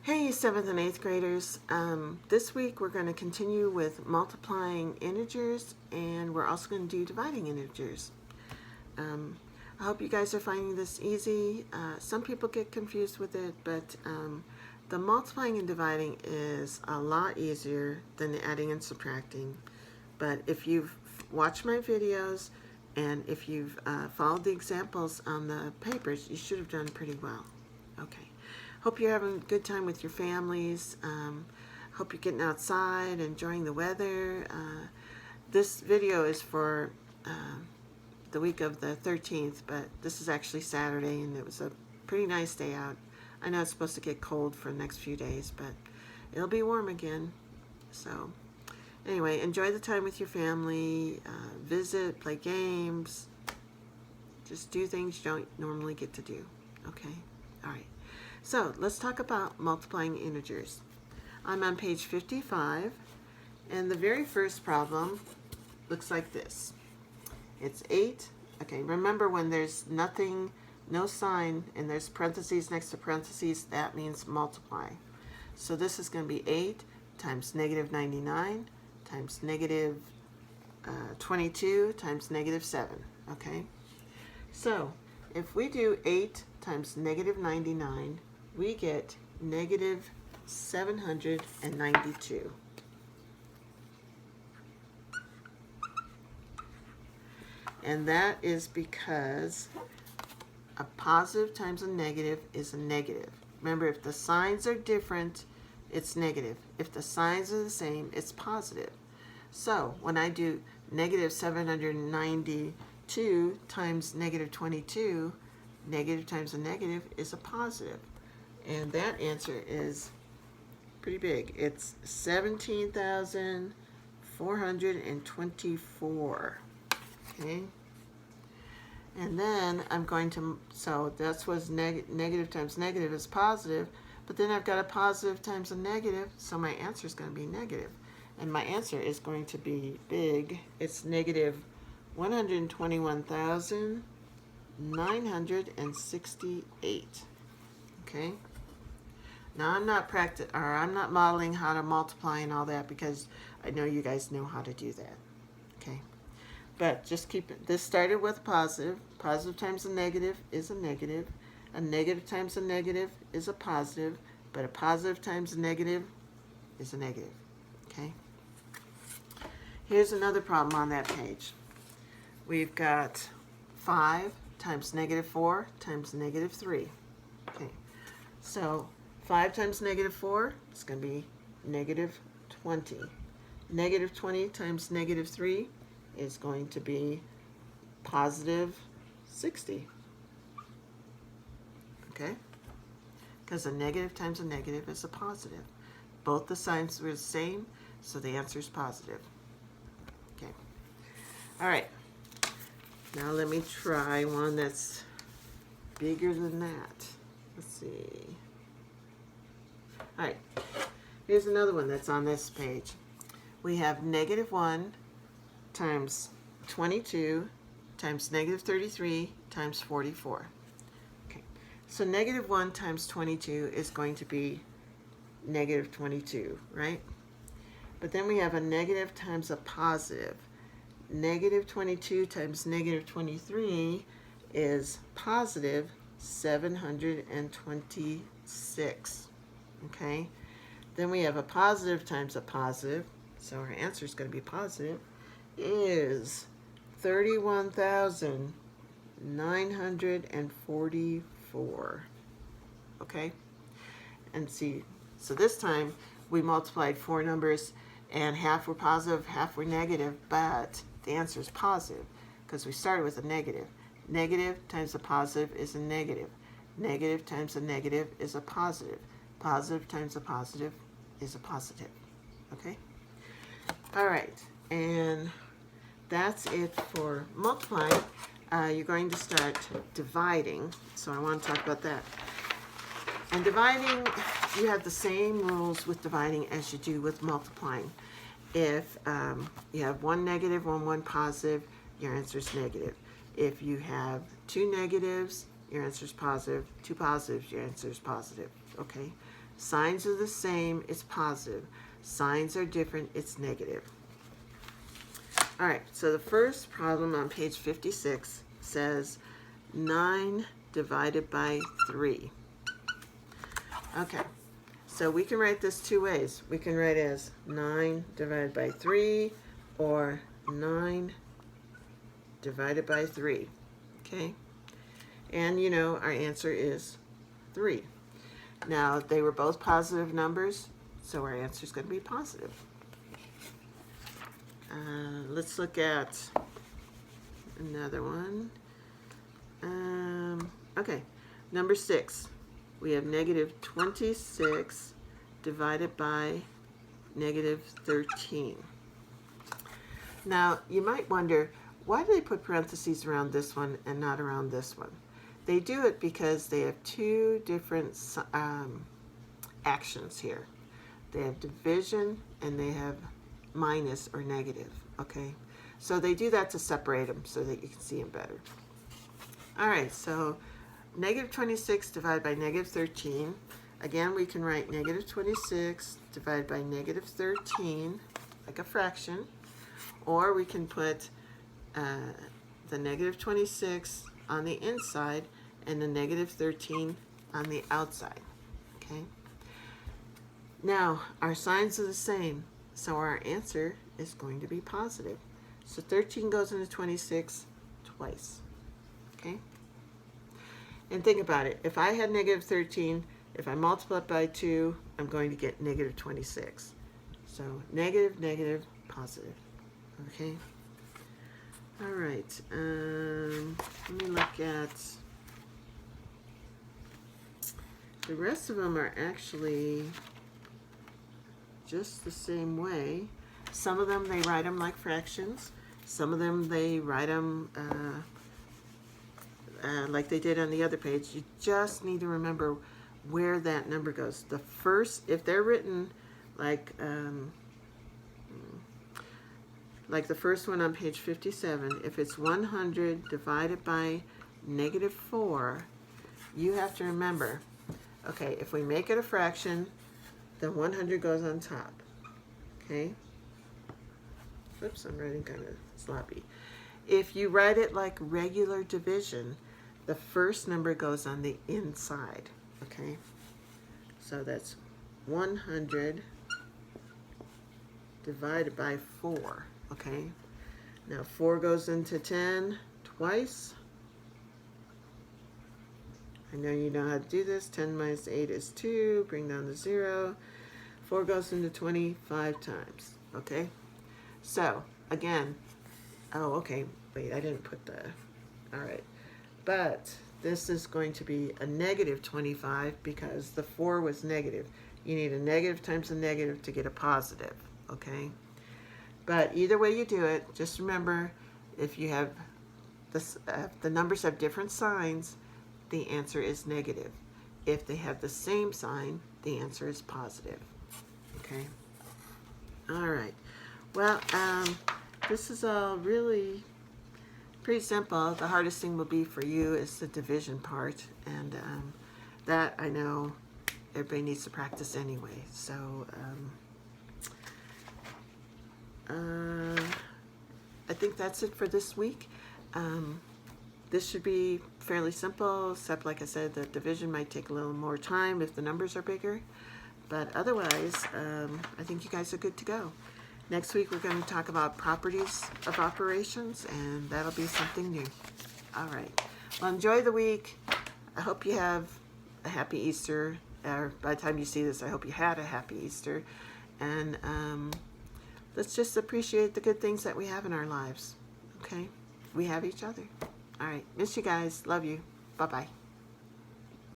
Hey, 7th and 8th graders. This week we're going to continue with multiplying integers, and we're also going to do dividing integers. Um, I hope you guys are finding this easy. Some people get confused with it, but the multiplying and dividing is a lot easier than the adding and subtracting. But if you've watched my videos and if you've followed the examples on the papers, you should have done pretty well. Okay. Hope you're having a good time with your families. Hope you're getting outside, enjoying the weather. This video is for the week of the 13th, but this is actually Saturday, and it was a pretty nice day out. I know it's supposed to get cold for the next few days, but it'll be warm again. So anyway, enjoy the time with your family. Visit, play games. Just do things you don't normally get to do. Okay? All right. So let's talk about multiplying integers. I'm on page 55, and the very first problem looks like this. It's 8. Okay, remember when there's nothing, no sign, and there's parentheses next to parentheses, that means multiply. So this is going to be 8 times negative 99 times negative 22 times negative 7. Okay? So if we do 8 times negative 99, we get negative 792. And that is because a positive times a negative is a negative. Remember, if the signs are different, it's negative. If the signs are the same, it's positive. So when I do negative 792 times negative 22, negative times a negative is a positive. And that answer is pretty big. It's 17,424. Okay? And then I'm going to, so that's what's negative times negative is positive, but then I've got a positive times a negative, so my answer is going to be negative. And my answer is going to be big. It's negative 121,968. Okay? Now I'm not I'm not modeling how to multiply and all that because I know you guys know how to do that. Okay? But just keep it. This started with positive. Positive times a negative is a negative. A negative times a negative is a positive, but a positive times a negative is a negative. Okay? Here's another problem on that page. We've got 5 times negative 4 times negative 3. Okay. So 5 times negative 4 is going to be negative 20. Negative 20 times negative 3 is going to be positive 60. Okay? Because a negative times a negative is a positive. Both the signs were the same, so the answer is positive. Okay. All right. Now let me try one that's bigger than that. Let's see. All right. Here's another one that's on this page. We have negative 1 times 22 times negative 33 times 44. Okay, so negative 1 times 22 is going to be negative 22, right? But then we have a negative times a positive. Negative 22 times negative 23 is positive 726. Okay, then we have a positive times a positive, so our answer is going to be positive, is 31,944. Okay? And see, so this time we multiplied 4 numbers and half were positive, half were negative, but the answer is positive because we started with a negative. Negative times a positive is a negative. Negative times a negative is a positive. Positive times a positive is a positive. Okay? All right. And that's it for multiplying. You're going to start dividing, so I want to talk about that. And dividing, you have the same rules with dividing as you do with multiplying. If you have one negative and one positive, your answer is negative. If you have 2 negatives, your answer is positive. 2 positives, your answer is positive. Okay? Signs are the same, it's positive. Signs are different, it's negative. All right, so the first problem on page 56 says 9 divided by 3. Okay, so we can write this two ways. We can write it as 9 divided by 3 or 9 divided by 3, okay? And you know our answer is 3. Now, they were both positive numbers, so our answer is going to be positive. Let's look at another one. Okay, number 6. We have negative 26 divided by negative 13. Now, you might wonder, why do they put parentheses around this one and not around this one? They do it because they have two different actions here. They have division and they have minus or negative, okay? So they do that to separate them so that you can see them better. All right, so negative 26 divided by negative 13. Again, we can write negative 26 divided by negative 13, like a fraction, or we can put the negative 26 on the inside and the negative 13 on the outside, okay? Now, our signs are the same, so our answer is going to be positive. So 13 goes into 26 twice, okay? And think about it. If I had negative 13, if I multiply it by 2, I'm going to get negative 26. So negative, negative, positive, okay? All right, let me look at, the rest of them are actually just the same way. Some of them, they write them like fractions. Some of them, they write them like they did on the other page. You just need to remember where that number goes. The first, if they're written like the first one on page 57, if it's 100 divided by negative 4, you have to remember, okay, if we make it a fraction, then 100 goes on top, okay? Oops, I'm writing kind of sloppy. If you write it like regular division, the first number goes on the inside, okay? So that's 100 divided by 4, okay? Now 4 goes into 10 twice. I know you know how to do this. 10 minus 8 is 2. Bring down the 0. 4 goes into 25 times, okay? So, again, oh, okay, wait, I didn't put the, all right. But this is going to be a negative 25 because the 4 was negative. You need a negative times a negative to get a positive, okay? But either way you do it, just remember, if you have this, the numbers have different signs, the answer is negative. If they have the same sign, the answer is positive, okay? All right, well, this is all really pretty simple. The hardest thing will be for you is the division part, and that I know everybody needs to practice anyway. So I think that's it for this week. This should be fairly simple, except like I said, the division might take a little more time if the numbers are bigger. But otherwise, I think you guys are good to go. Next week, we're going to talk about properties of operations, and that'll be something new. All right. Well, enjoy the week. I hope you have a happy Easter. Or by the time you see this, I hope you had a happy Easter. And let's just appreciate the good things that we have in our lives. Okay? We have each other. All right. Miss you guys. Love you. Bye-bye.